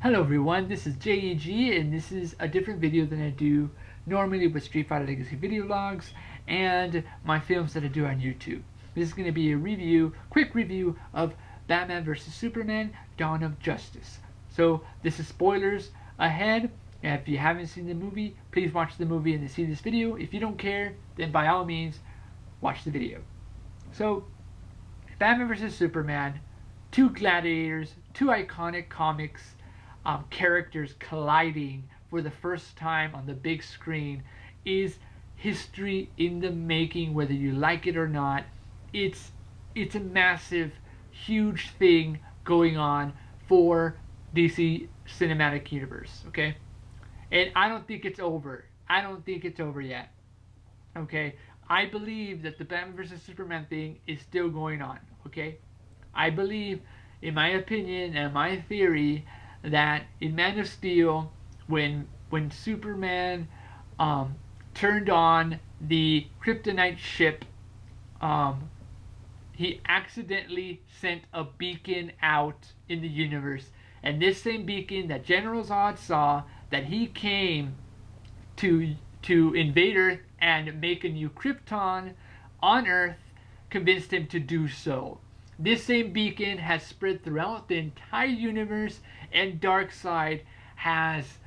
Hello everyone, this is JEG and this is a different video than I do normally with Street Fighter Legacy video logs and my films that I do on YouTube. This is going to be a quick review of Batman vs Superman Dawn of Justice. So this is spoilers ahead, and if you haven't seen the movie, please watch the movie and then see this video. If you don't care, then by all means, watch the video. So, Batman vs Superman, two gladiators, two iconic comics, characters colliding for the first time on the big screen is history in the making, whether you like it or not. It's a massive, huge thing going on for DC Cinematic Universe, okay? And I don't think it's over. I don't think it's over yet, okay? I believe that the Batman vs Superman thing is still going on, okay? I believe, in my opinion and my theory, that in Man of Steel, when Superman turned on the kryptonite ship, he accidentally sent a beacon out in the universe, and this same beacon that General Zod saw, that he came to invade Earth and make a new Krypton on Earth, convinced him to do so. This same beacon has spread throughout the entire universe, and Darkseid has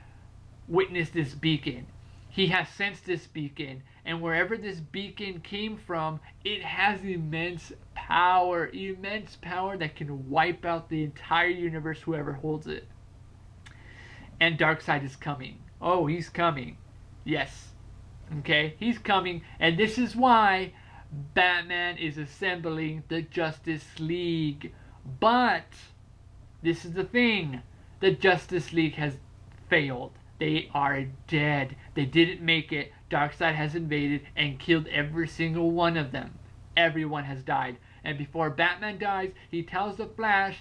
witnessed this beacon. He has sensed this beacon, and wherever this beacon came from, it has immense power that can wipe out the entire universe, whoever holds it. And Darkseid is coming. Oh, he's coming. Yes. Okay, he's coming, and this is why Batman is assembling the Justice League. But this is the thing, the Justice League has failed. They are dead. They didn't make it. Darkseid has invaded and killed every single one of them. Everyone has died. And before Batman dies, he tells the Flash,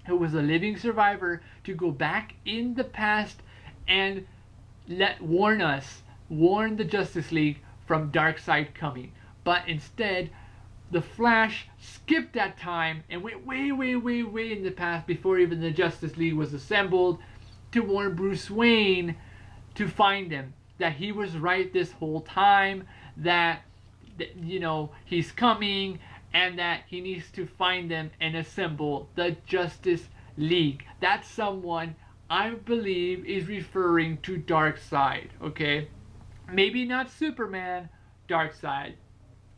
who was a living survivor, to go back in the past and warn the Justice League from Darkseid coming. But instead, the Flash skipped that time and went way in the past, before even the Justice League was assembled, to warn Bruce Wayne to find him. That he was right this whole time, that he's coming, and that he needs to find them and assemble the Justice League. That someone, I believe, is referring to Darkseid, okay? Maybe not Superman, Darkseid.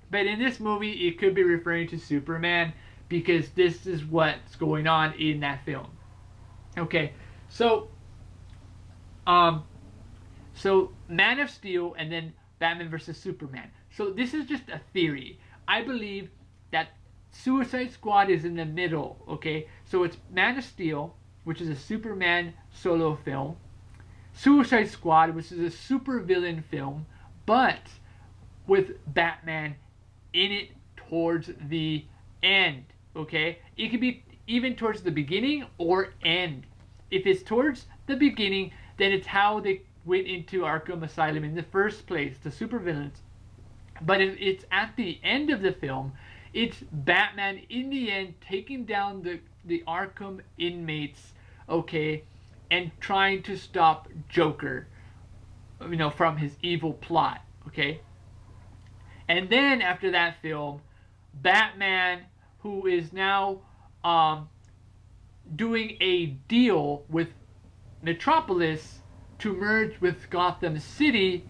But in this movie, it could be referring to Superman, because this is what's going on in that film. Okay, so Man of Steel and then Batman vs Superman. So this is just a theory. I believe that Suicide Squad is in the middle, okay? So it's Man of Steel, which is a Superman solo film, Suicide Squad, which is a supervillain film, but with Batman in it towards the end, okay? It could be even towards the beginning or end. If it's towards the beginning, then it's how they went into Arkham Asylum in the first place, the supervillains. But if it's at the end of the film, it's Batman in the end taking down the Arkham inmates, okay, and trying to stop Joker, from his evil plot, okay? And then after that film, Batman, who is now doing a deal with Metropolis to merge with Gotham City,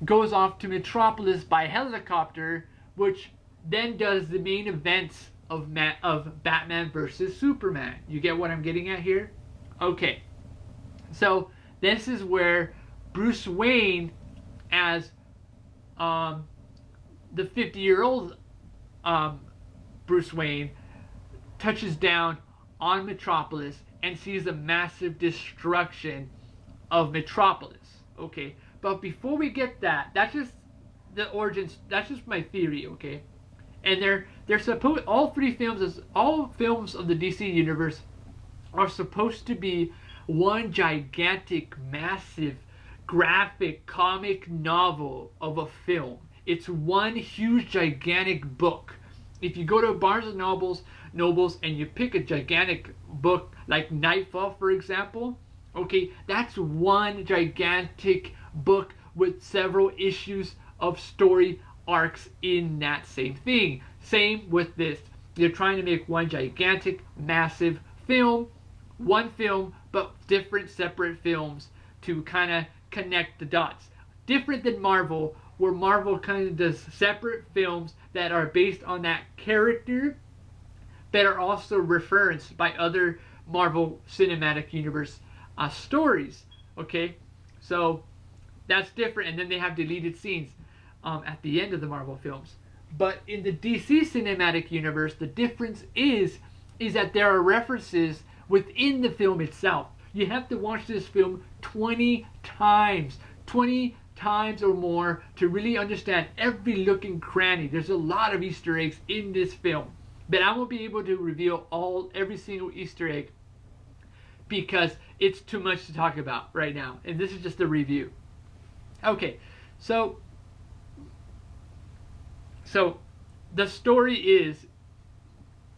goes off to Metropolis by helicopter, which then does the main events of Batman vs Superman. You get what I'm getting at here? Okay. So this is where Bruce Wayne, as the 50-year-old Bruce Wayne, touches down on Metropolis and sees a massive destruction of Metropolis. Okay, but before we get that, that's just the origins. That's just my theory. Okay, and they're supposed, all films of the DC universe are supposed to be one gigantic, massive, graphic comic novel of a film. It's one huge, gigantic book. If you go to Barnes and Nobles and you pick a gigantic book like Nightfall, for example. Okay, that's one gigantic book with several issues of story arcs in that same thing. Same with this. They're trying to make one gigantic, massive film, one film, but different separate films to kind of connect the dots. Different than Marvel, where Marvel kind of does separate films that are based on that character, but are also referenced by other Marvel Cinematic Universe stories. Okay, so that's different, and then they have deleted scenes at the end of the Marvel films. But in the DC Cinematic Universe, the difference is that there are references within the film itself. You have to watch this film 20 times or more to really understand every look and cranny. There's a lot of Easter eggs in this film, but I won't be able to reveal every single Easter egg because it's too much to talk about right now, and this is just a review. Okay, so the story is,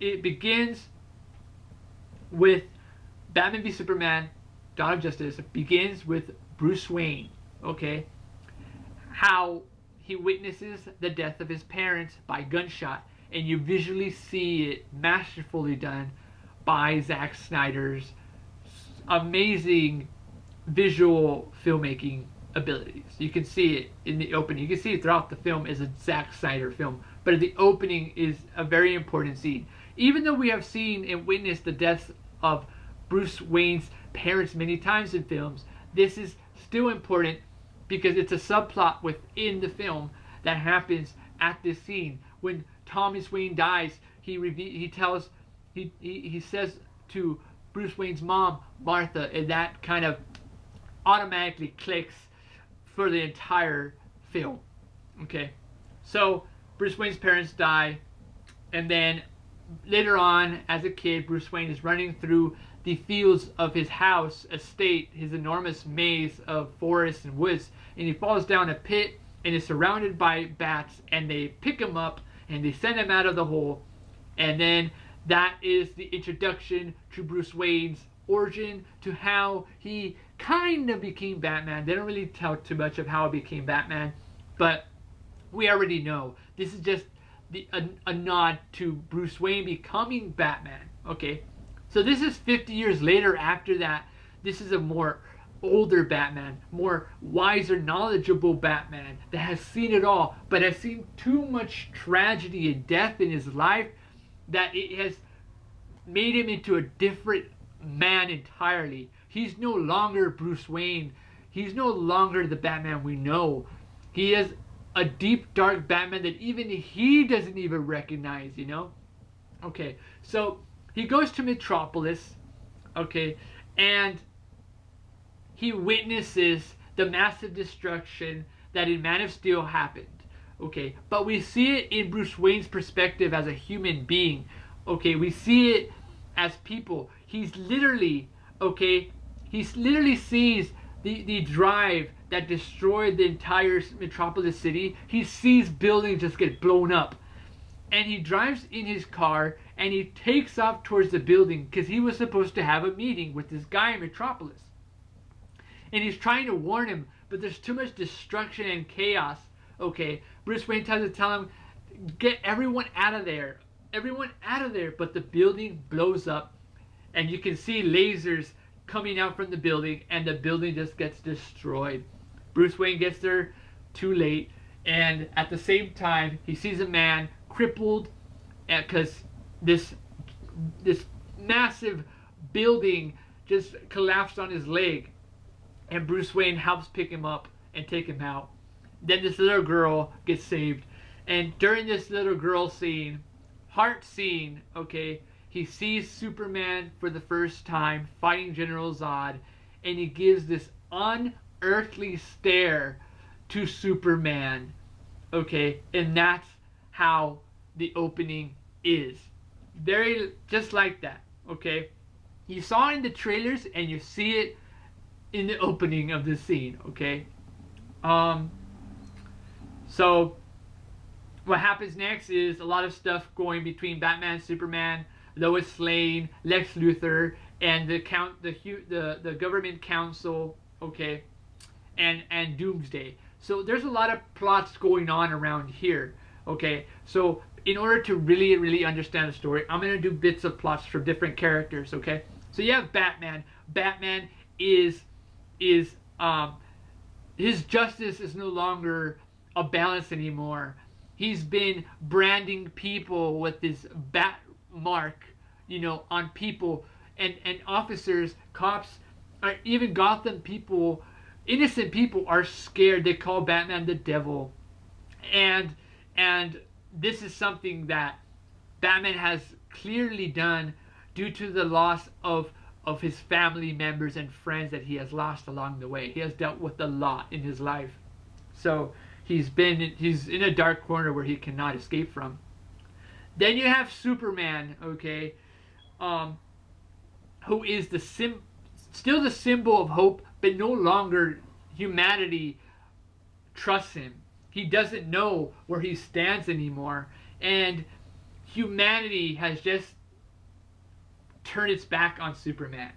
it begins with Batman v Superman, Dawn of Justice. It begins with Bruce Wayne, okay? How he witnesses the death of his parents by gunshot, and you visually see it masterfully done by Zack Snyder's amazing visual filmmaking abilities. You can see it in the opening. You can see it throughout the film as a Zack Snyder film, but the opening is a very important scene. Even though we have seen and witnessed the deaths of Bruce Wayne's parents many times in films, this is still important because it's a subplot within the film that happens at this scene. When Thomas Wayne dies, he says to Bruce Wayne's mom, Martha, and that kind of automatically clicks for the entire film. Okay, so Bruce Wayne's parents die, and then later on, as a kid, Bruce Wayne is running through the fields of his house, estate, his enormous maze of forests and woods, and he falls down a pit and is surrounded by bats, and they pick him up and they send him out of the hole. And then that is the introduction to Bruce Wayne's origin, to how he kind of became Batman. They don't really tell too much of how he became Batman, but we already know. This is just a nod to Bruce Wayne becoming Batman. Okay, so this is 50 years later after that. This is a more older Batman, more wiser, knowledgeable Batman that has seen it all, but has seen too much tragedy and death in his life that it has made him into a different man entirely. He's no longer Bruce Wayne. He's no longer the Batman we know. He is a deep, dark Batman that even he doesn't even recognize, you know? Okay, so he goes to Metropolis, okay, and he witnesses the massive destruction that in Man of Steel happened, okay? But we see it in Bruce Wayne's perspective as a human being, okay? We see it as people. He's literally, okay, he literally sees the drive that destroyed the entire Metropolis city. He sees buildings just get blown up. And he drives in his car and he takes off towards the building because he was supposed to have a meeting with this guy in Metropolis. And he's trying to warn him, but there's too much destruction and chaos. Okay, Bruce Wayne tries to tell him, get everyone out of there. Everyone out of there. But the building blows up and you can see lasers coming out from the building, and the building just gets destroyed. Bruce Wayne gets there too late, and at the same time he sees a man crippled because this massive building just collapsed on his leg, and Bruce Wayne helps pick him up and take him out. Then this little girl gets saved, and during this little girl scene, heart scene, okay, he sees Superman for the first time fighting General Zod, and he gives this unearthly stare to Superman, okay, and that's how the opening is. Very just like that, okay. You saw it in the trailers and you see it in the opening of the scene, okay. So what happens next is a lot of stuff going between Batman, Superman, Lois Lane, Lex Luthor, and the government council, okay, and Doomsday. So there's a lot of plots going on around here, okay. So in order to really understand the story, I'm gonna do bits of plots from different characters, okay. So you have Batman. Batman is his justice is no longer a balance anymore. He's been branding people with this bat mark, on people, and officers, cops, or even Gotham people, innocent people are scared. They call Batman the devil, and this is something that Batman has clearly done due to the loss of his family members and friends that he has lost along the way. He has dealt with a lot in his life, so he's in a dark corner where he cannot escape from. Then you have Superman, okay, who is still the symbol of hope, but no longer humanity trusts him. He doesn't know where he stands anymore, and humanity has just turned its back on Superman.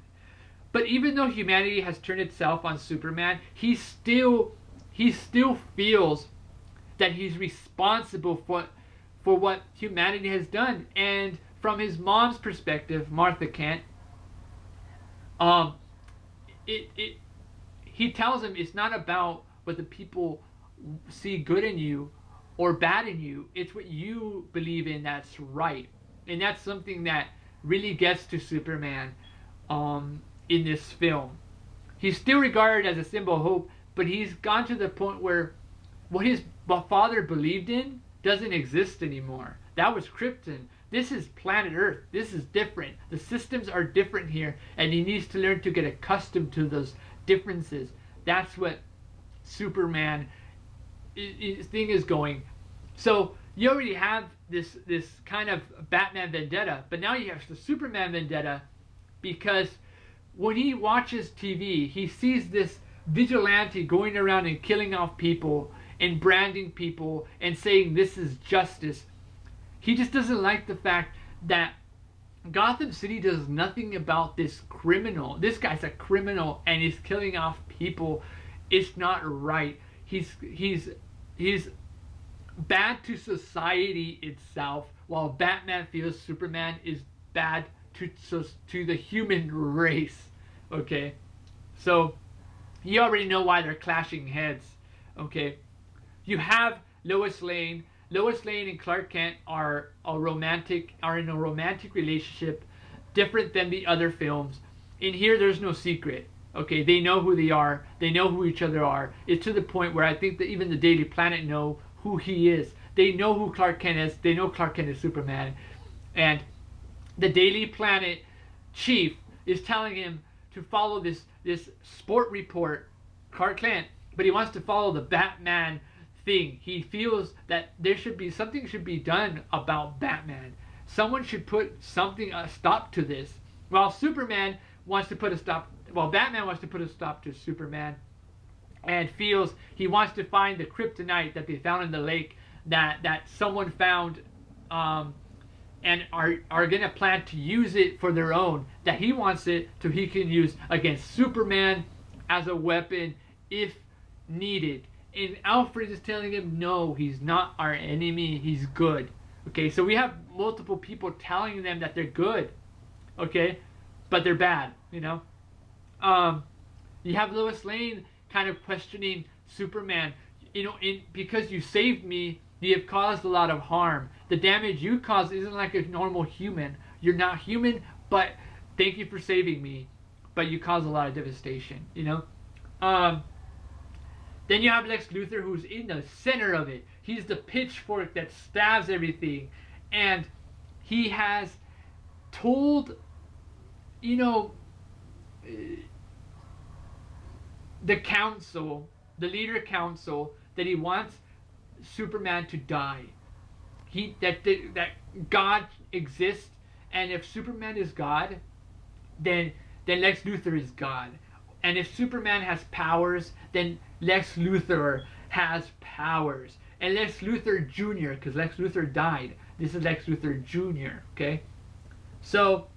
But even though humanity has turned itself on Superman, he still feels that he's responsible for what humanity has done. And from his mom's perspective, Martha Kent, he tells him it's not about what the people see good in you or bad in you. It's what you believe in that's right. And that's something that really gets to Superman in this film. He's still regarded as a symbol of hope, but he's gone to the point where what his father believed in doesn't exist anymore. That was Krypton. This is planet Earth. This is different. The systems are different here, and he needs to learn to get accustomed to those differences. That's what Superman thing is going. So you already have this kind of Batman vendetta, but now you have the Superman vendetta, because when he watches TV, he sees this vigilante going around and killing off people and branding people and saying this is justice. He just doesn't like the fact that Gotham City does nothing about this criminal. This guy's a criminal and he's killing off people. It's not right. He's bad to society itself, while Batman feels Superman is bad to the human race. Okay, so you already know why they're clashing heads. Okay, you have Lois Lane. Lois Lane and Clark Kent are in a romantic relationship, different than the other films. In here, there's no secret. Okay, they know who they are. They know who each other are. It's to the point where I think that even the Daily Planet know who he is. They know who Clark Kent is. They know Clark Kent is Superman. And the Daily Planet chief is telling him to follow this sport report, Clark Kent, but he wants to follow the Batman thing. He feels that something should be done about Batman. Someone should put a stop to this. While Batman wants to put a stop to Superman, and feels he wants to find the kryptonite that they found in the lake that someone found, and are gonna plan to use it for their own. That he wants it so he can use against Superman as a weapon if needed. And Alfred is telling him, no, he's not our enemy, he's good. Okay, so we have multiple people telling them that they're good, okay, but they're bad, you have Lois Lane kind of questioning Superman, because you saved me, you have caused a lot of harm. The damage you caused isn't like a normal human. You're not human, but thank you for saving me, but you caused a lot of devastation, Then you have Lex Luthor, who's in the center of it. He's the pitchfork that stabs everything. And he has told, the council, the leader council, that he wants Superman to die. That God exists, and if Superman is God, then Lex Luthor is God. And if Superman has powers, then Lex Luthor has powers. And Lex Luthor Jr., because Lex Luthor died. This is Lex Luthor Jr., okay? So,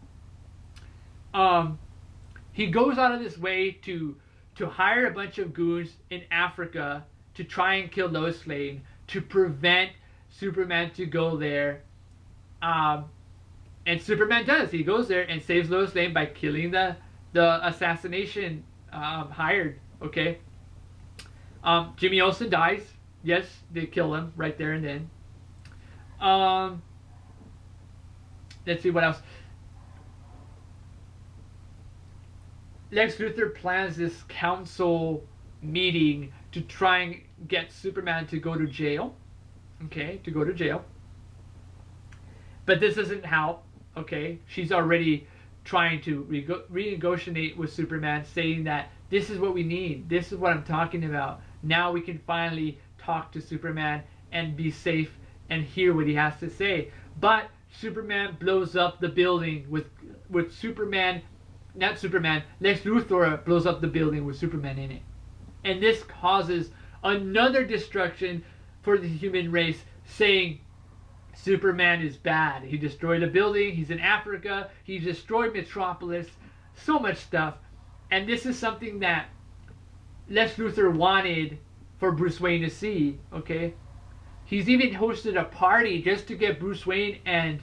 he goes out of his way to hire a bunch of goons in Africa to try and kill Lois Lane to prevent Superman to go there. And Superman does. He goes there and saves Lois Lane by killing the assassination hired. Okay. Jimmy Olsen dies. Yes, they kill him right there and then. Let's see what else. Lex Luthor plans this council meeting to try and get Superman to go to jail. Okay, to go to jail. But this doesn't help. Okay, she's already trying to renegotiate with Superman, saying that this is what we need. This is what I'm talking about. Now we can finally talk to Superman and be safe and hear what he has to say. But Superman blows up the building with Superman. Not Superman, Lex Luthor blows up the building with Superman in it. And this causes another destruction for the human race, saying Superman is bad. He destroyed a building, he's in Africa, he destroyed Metropolis, so much stuff. And this is something that Lex Luthor wanted for Bruce Wayne to see, okay? He's even hosted a party just to get Bruce Wayne and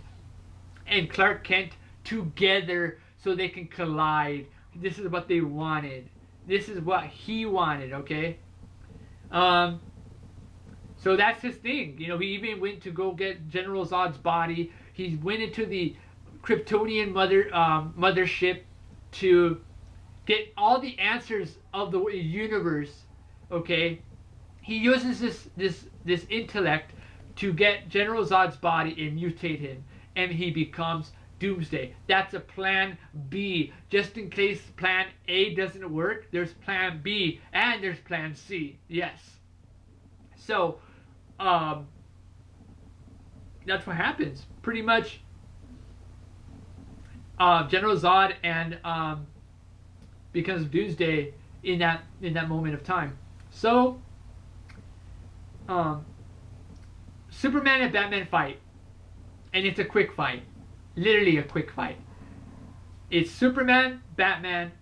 Clark Kent together so they can collide. This is what they wanted. This is what he wanted, okay? So that's his thing. You know, he even went to go get General Zod's body. He went into the Kryptonian mothership to get all the answers of the universe, okay? He uses this intellect to get General Zod's body and mutate him, and he becomes Doomsday. That's a plan B. Just in case plan A doesn't work, there's plan B and there's plan C. Yes. So, that's what happens. Pretty much, General Zod and becomes Doomsday in that moment of time. So, Superman and Batman fight, and it's a quick fight. Literally a quick fight. It's Superman, Batman,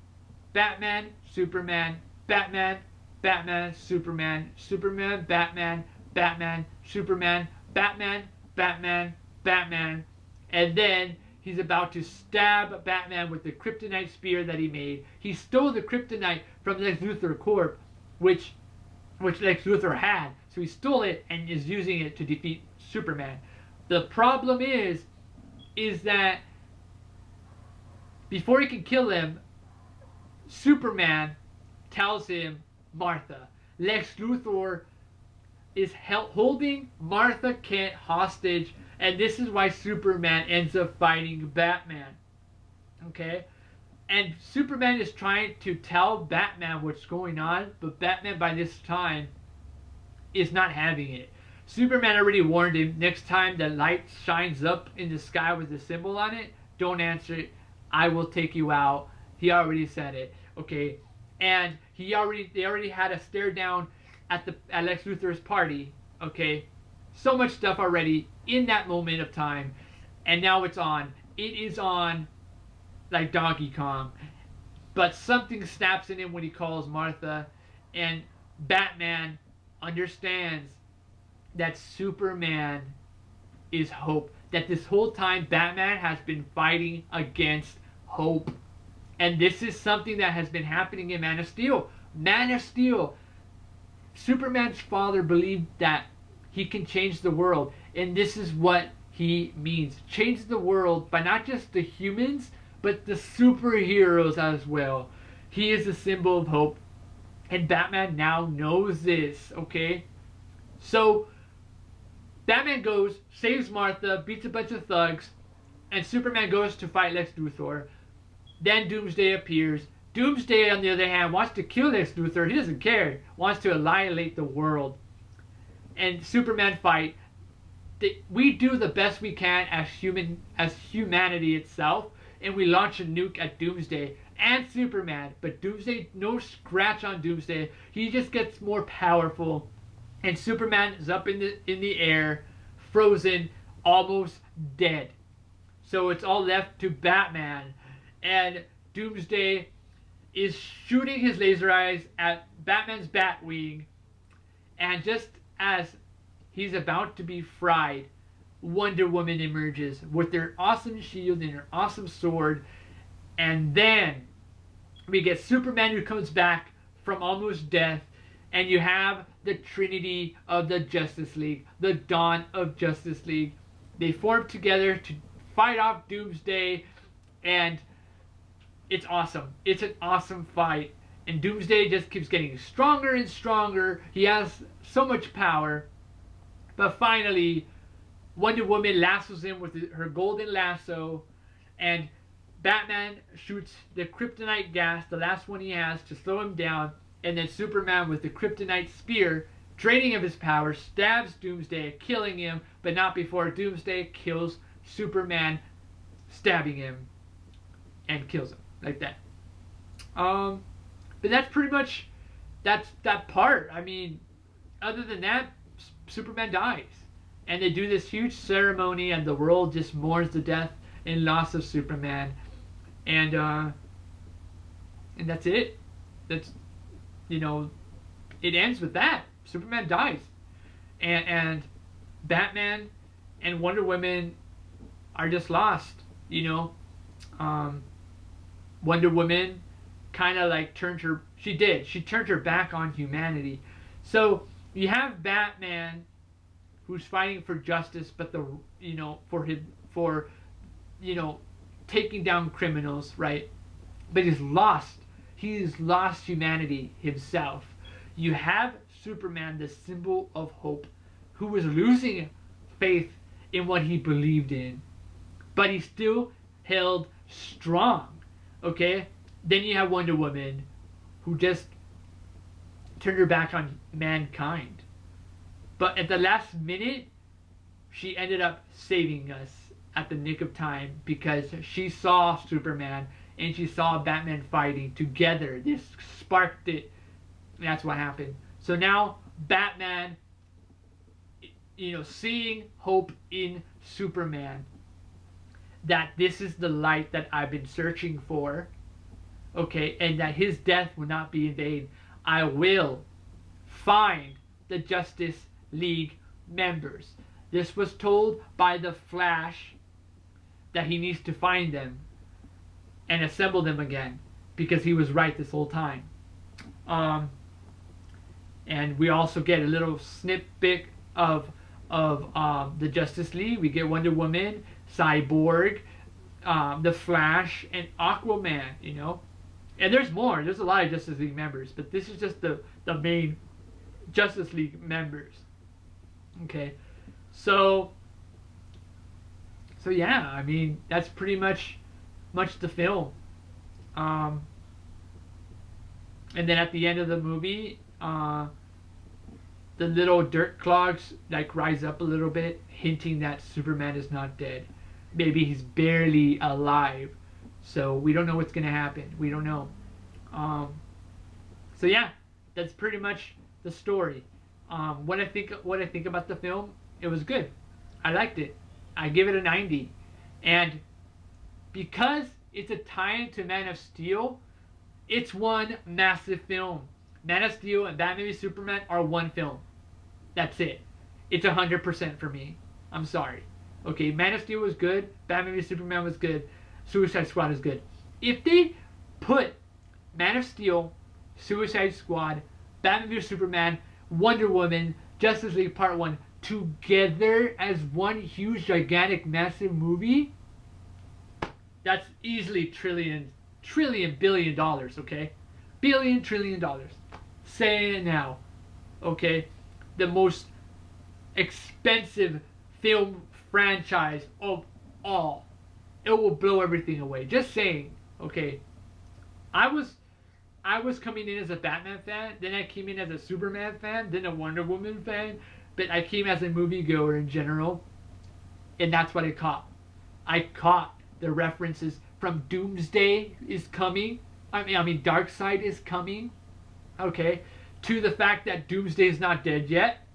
Batman, Superman, Batman, Batman, Superman, Superman, Batman, Batman, Superman, Batman, Batman, Batman, and then he's about to stab Batman with the kryptonite spear that he made. He stole the kryptonite from Lex Luthor Corp, which Lex Luthor had, so he stole it and is using it to defeat Superman. The problem is that before he can kill him, Superman tells him Martha. Lex Luthor is holding Martha Kent hostage, and this is why Superman ends up fighting Batman. Okay? And Superman is trying to tell Batman what's going on, but Batman by this time is not having it. Superman already warned him, next time the light shines up in the sky with the symbol on it, don't answer it. I will take you out. He already said it. Okay? And they already had a stare down at Lex Luthor's party. Okay? So much stuff already in that moment of time. And now it's on. It is on like Donkey Kong. But something snaps in him when he calls Martha. And Batman understands that Superman is hope. That this whole time Batman has been fighting against hope. And this is something that has been happening in Man of Steel. Man of Steel. Superman's father believed that he can change the world. And this is what he means. Change the world by not just the humans, but the superheroes as well. He is a symbol of hope. And Batman now knows this, okay? So, Batman goes, saves Martha, beats a bunch of thugs, and Superman goes to fight Lex Luthor. Then Doomsday appears. Doomsday, on the other hand, wants to kill Lex Luthor. He doesn't care. Wants to annihilate the world. And Superman fight. We do the best we can as humanity itself, and we launch a nuke at Doomsday and Superman. But Doomsday, no scratch on Doomsday. He just gets more powerful. And Superman is up in the air, frozen, almost dead. So it's all left to Batman. And Doomsday is shooting his laser eyes at Batman's Batwing, and just as he's about to be fried, Wonder Woman emerges with their awesome shield and her awesome sword, and then we get Superman who comes back from almost death, and you have the Trinity of the Justice League, the dawn of Justice League. They form together to fight off Doomsday, and it's awesome. It's an awesome fight, and Doomsday just keeps getting stronger and stronger. He has so much power, but finally, Wonder Woman lassos him with her golden lasso, and Batman shoots the kryptonite gas, the last one he has, to slow him down, and then Superman with the kryptonite spear, draining of his power, stabs Doomsday, killing him, but not before Doomsday kills Superman, stabbing him, and kills him, like that. But that's pretty much, that's that part. I mean, other than that, Superman dies. And they do this huge ceremony, and the world just mourns the death and loss of Superman. And that's it. That's, you know, it ends with that. Superman dies. And Batman and Wonder Woman are just lost, you know. Wonder Woman kind of like turned her, she turned her back on humanity. So you have Batman who's fighting for justice, but for taking down criminals, right? But he's lost humanity himself. You have Superman, the symbol of hope, who was losing faith in what he believed in, but he still held strong. Okay? Then you have Wonder Woman, who just turned her back on mankind. But at the last minute, she ended up saving us at the nick of time, because she saw Superman and she saw Batman fighting together. This sparked it. That's what happened. So now Batman, seeing hope in Superman, that this is the light that I've been searching for, okay, and that his death will not be in vain. I will find the Justice League members. This was told by the Flash, that he needs to find them and assemble them again, because he was right this whole time. And we also get a little snippet of the Justice League. We get Wonder Woman, Cyborg, the Flash, and Aquaman. And there's more. There's a lot of Justice League members, but this is just the main Justice League members. Okay, so yeah, I mean, that's pretty much the film. And then at the end of the movie, the little dirt clogs like rise up a little bit, hinting that Superman is not dead. Maybe he's barely alive. So we don't know what's gonna happen. We don't know. So yeah, that's pretty much the story. What I think about the film, it was good. I liked it. I give it a 90. And because it's a tie-in to Man of Steel, it's one massive film. Man of Steel and Batman v Superman are one film. That's it. It's 100% for me. I'm sorry. Okay, Man of Steel was good. Batman v Superman was good. Suicide Squad is good. If they put Man of Steel, Suicide Squad, Batman v Superman, Wonder Woman, Justice League Part 1 together as one huge, gigantic, massive movie, that's easily trillion, billion dollars, okay? Billion, trillion dollars. Say it now, okay? The most expensive film franchise of all. It will blow everything away. Just saying, okay? I was coming in as a Batman fan, then I came in as a Superman fan, then a Wonder Woman fan, but I came as a moviegoer in general, and that's what I caught. I caught the references from Doomsday is coming, I mean Darkseid is coming, okay, to the fact that Doomsday is not dead yet.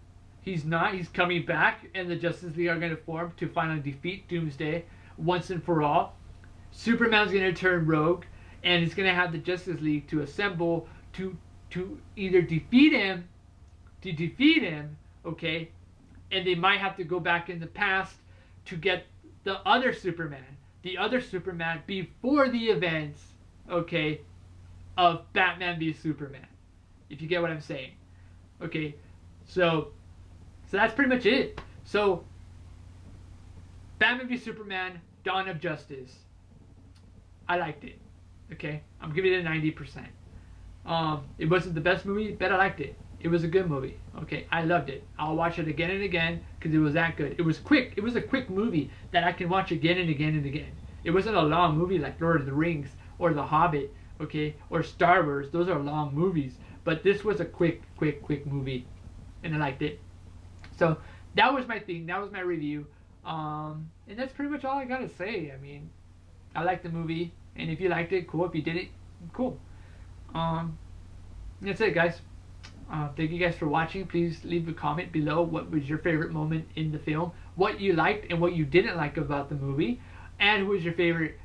He's not, he's coming back, and the Justice League are going to form to finally defeat Doomsday once and for all. Superman's going to turn rogue, and he's gonna have the Justice League to assemble to either defeat him, okay, and they might have to go back in the past to get the other Superman before the events, okay, of Batman v Superman, if you get what I'm saying. Okay, so that's pretty much it. So Batman v Superman, Dawn of Justice, I liked it. Okay, I'm giving it a 90%. It wasn't the best movie, but I liked it. It was a good movie. Okay, I loved it. I'll watch it again and again because it was that good. It was quick. It was a quick movie that I can watch again and again and again. It wasn't a long movie like Lord of the Rings or The Hobbit, okay, or Star Wars. Those are long movies. But this was a quick movie, and I liked it. So that was my thing. That was my review. And that's pretty much all I gotta say. I mean, I liked the movie, and if you liked it, cool. If you didn't, cool. That's it, guys. Thank you guys for watching. Please leave a comment below what was your favorite moment in the film, what you liked and what you didn't like about the movie, and who was your favorite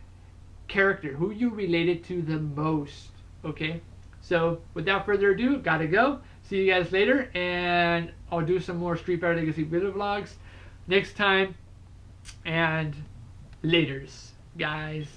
character, who you related to the most. Okay, so without further ado, gotta go. See you guys later, and I'll do some more Street Fighter Legacy video vlogs next time, and laters, guys.